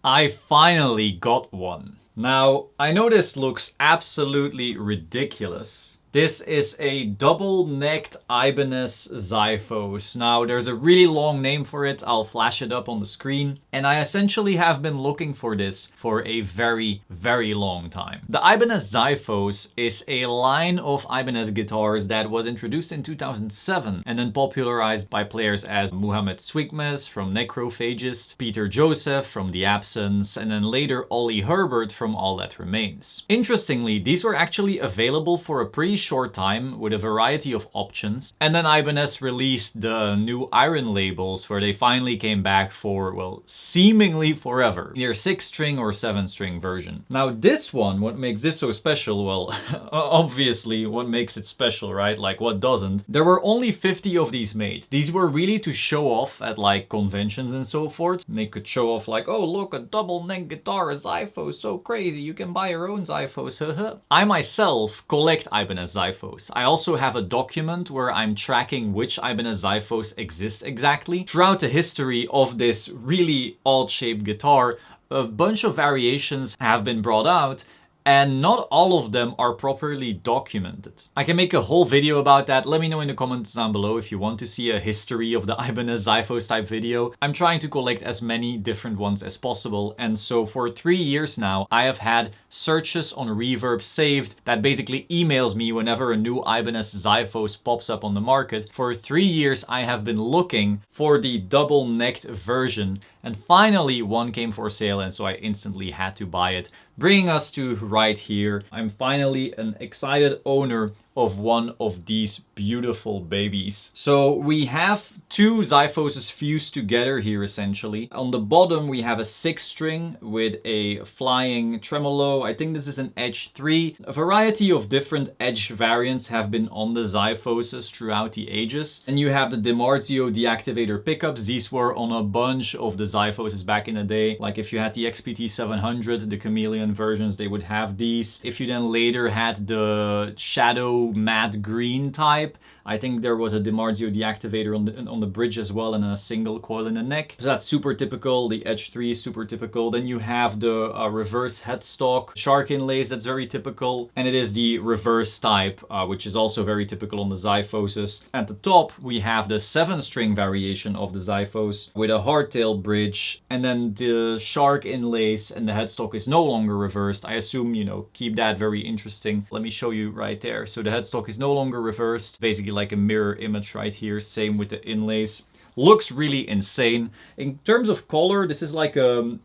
I finally got one. Now, I know this looks absolutely ridiculous. This is a double-necked Ibanez Xiphos. Now, there's a really long name for it. I'll flash it up on the screen. And I essentially have been looking for this for a very, very long time. The Ibanez Xiphos is a line of Ibanez guitars that was introduced in 2007 and then popularized by players as Muhammad Swigmes from Necrophagist, Peter Joseph from The Absence, and then later Ollie Herbert from All That Remains. Interestingly, these were actually available for a pretty short time with a variety of options, and then Ibanez released the new Iron labels where they finally came back for, well, seemingly forever. Either 6-string or 7-string version. Now this one, what makes this so special? Well, obviously what makes it special, right? Like what doesn't? There were only 50 of these made. These were really to show off at like conventions and so forth. And they could show off like, oh look, a double neck guitar, a Xiphos, so crazy, you can buy your own Xiphos, haha. I myself collect Ibanez Xiphos. I also have a document where I'm tracking which Ibanez Xiphos exist exactly. Throughout the history of this really odd-shaped guitar, a bunch of variations have been brought out, and not all of them are properly documented. I can make a whole video about that. Let me know in the comments down below if you want to see a history of the Ibanez Xiphos type video. I'm trying to collect as many different ones as possible, and so for 3 years now, I have had searches on Reverb saved that basically emails me whenever a new Ibanez Xiphos pops up on the market. For 3 years, I have been looking for the double-necked version, and finally one came for sale, and so I instantly had to buy it. Bringing us to right here, I'm finally an excited owner of one of these beautiful babies. So we have two Xiphoses fused together here essentially. On the bottom we have a 6-string with a flying tremolo. I think this is an Edge 3. A variety of different Edge variants have been on the Xiphoses throughout the ages. And you have the DiMarzio deactivator pickups. These were on a bunch of the Xiphoses back in the day. Like if you had the XPT1400, the Chameleon versions, they would have these. If you then later had the Shadow matte green type, I think there was a DiMarzio deactivator on the bridge as well, and a single coil in the neck. So that's super typical. The Edge 3 is super typical. Then you have the reverse headstock shark inlays, that's very typical. And it is the reverse type, which is also very typical on the Xiphoses. At the top, we have the 7-string variation of the Xiphos with a hardtail bridge. And then the shark inlays and the headstock is no longer reversed. I assume, you know, keep that very interesting. Let me show you right there. So the headstock is no longer reversed. Basically like a mirror image right here. Same with the inlays. Looks really insane. In terms of color, this is like a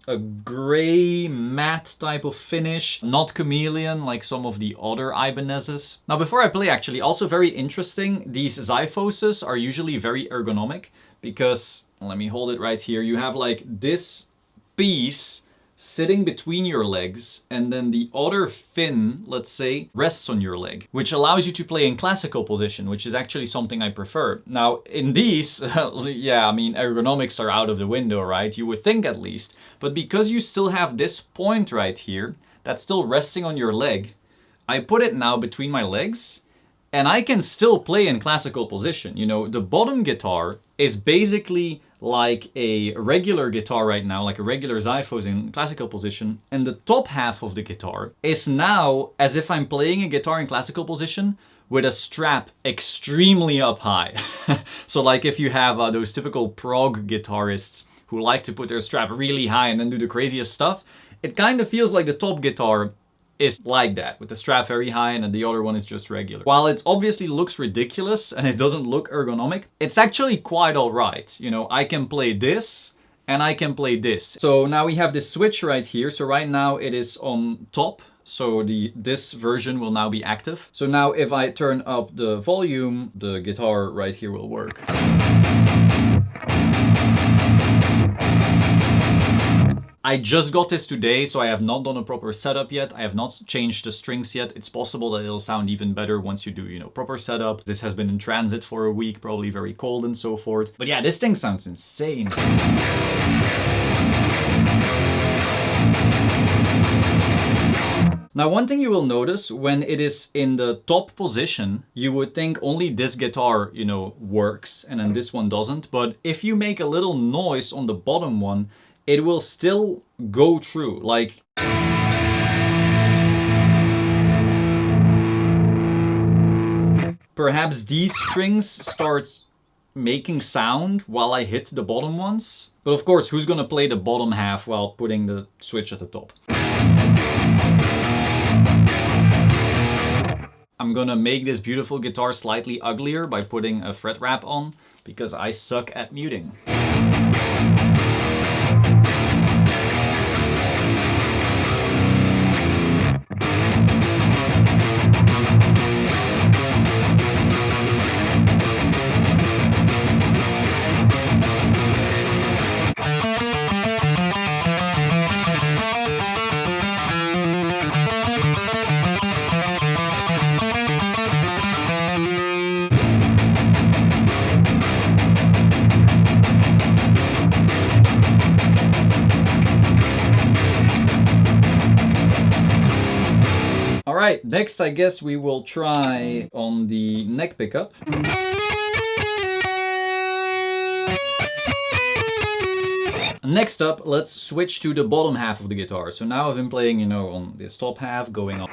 gray matte type of finish. Not chameleon like some of the other Ibanezes. Now before I play, actually, also very interesting, these Xiphoses are usually very ergonomic because, let me hold it right here, you have like this piece sitting between your legs, and then the other fin, let's say, rests on your leg, which allows you to play in classical position, which is actually something I prefer. Now, in these, yeah, I mean, ergonomics are out of the window, right? You would think at least. But because you still have this point right here, that's still resting on your leg, I put it now between my legs, and I can still play in classical position. You know, the bottom guitar is basically like a regular guitar right now, like a regular Xiphos in classical position, and the top half of the guitar is now as if I'm playing a guitar in classical position with a strap extremely up high. So like if you have those typical prog guitarists who like to put their strap really high and then do the craziest stuff, it kind of feels like the top guitar is like that, with the strap very high and then the other one is just regular. While it obviously looks ridiculous and it doesn't look ergonomic, it's actually quite alright. You know, I can play this and I can play this. So now we have this switch right here. So right now it is on top. So this version will now be active. So now if I turn up the volume, the guitar right here will work. I just got this today, so I have not done a proper setup yet. I have not changed the strings yet. It's possible that it'll sound even better once you do, you know, proper setup. This has been in transit for a week, probably very cold and so forth. But yeah, this thing sounds insane. Now, one thing you will notice when it is in the top position, you would think only this guitar, you know, works and then this one doesn't. But if you make a little noise on the bottom one, it will still go through. Like, perhaps these strings start making sound while I hit the bottom ones. But of course, who's gonna play the bottom half while putting the switch at the top? I'm gonna make this beautiful guitar slightly uglier by putting a fret wrap on, because I suck at muting. Alright, next I guess we will try on the neck pickup. Next up, let's switch to the bottom half of the guitar. So now I've been playing, you know, on this top half, going up.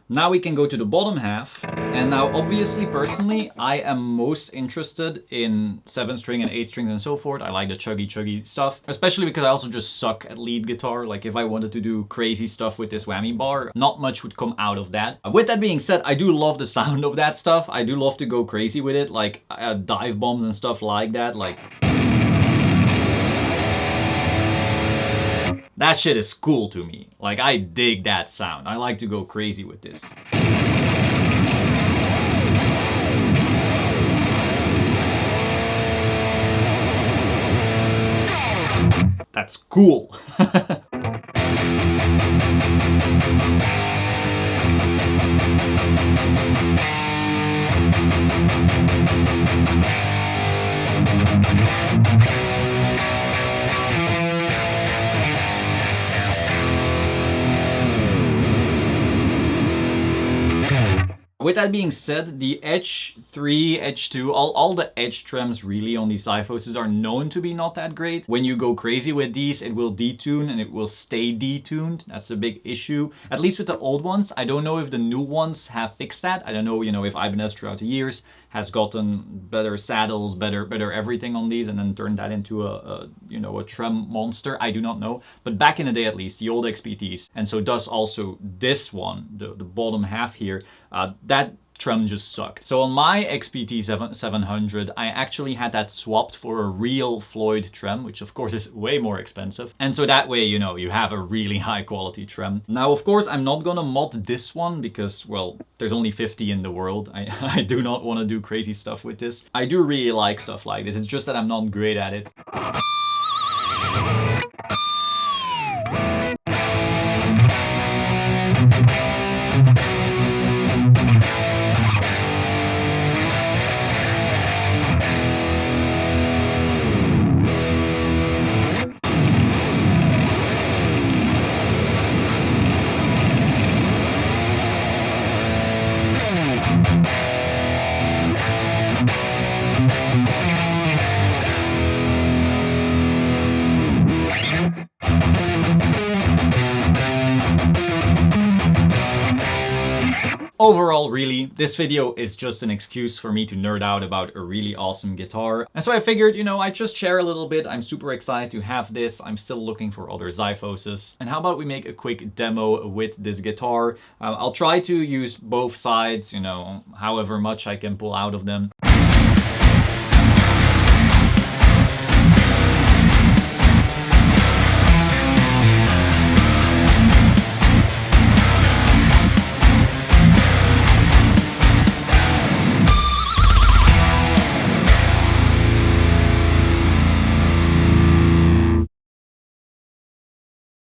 Now we can go to the bottom half. And now obviously, personally, I am most interested in 7-string and 8-strings and so forth. I like the chuggy stuff, especially because I also just suck at lead guitar. Like if I wanted to do crazy stuff with this whammy bar, not much would come out of that. With that being said, I do love the sound of that stuff. I do love to go crazy with it, like dive bombs and stuff like that. Like, that shit is cool to me. Like, I dig that sound. I like to go crazy with this. That's cool. With that being said, the Edge 3, Edge 2, all the edge trims really on these Xiphoses are known to be not that great. When you go crazy with these, it will detune and it will stay detuned. That's a big issue. At least with the old ones. I don't know if the new ones have fixed that. I don't know, you know, if Ibanez throughout the years has gotten better saddles, better everything on these and then turned that into a you know, a trim monster. I do not know. But back in the day, at least, the old XPTs, and so does also this one, the bottom half here, that trim just sucked. So on my XPT700, I actually had that swapped for a real Floyd trim, which of course is way more expensive. And so that way, you know, you have a really high quality trim. Now, of course, I'm not gonna mod this one because, well, there's only 50 in the world. I do not want to do crazy stuff with this. I do really like stuff like this. It's just that I'm not great at it. Overall, really, this video is just an excuse for me to nerd out about a really awesome guitar. And so I figured, you know, I'd just share a little bit. I'm super excited to have this. I'm still looking for other Xiphoses. And how about we make a quick demo with this guitar? I'll try to use both sides, you know, however much I can pull out of them.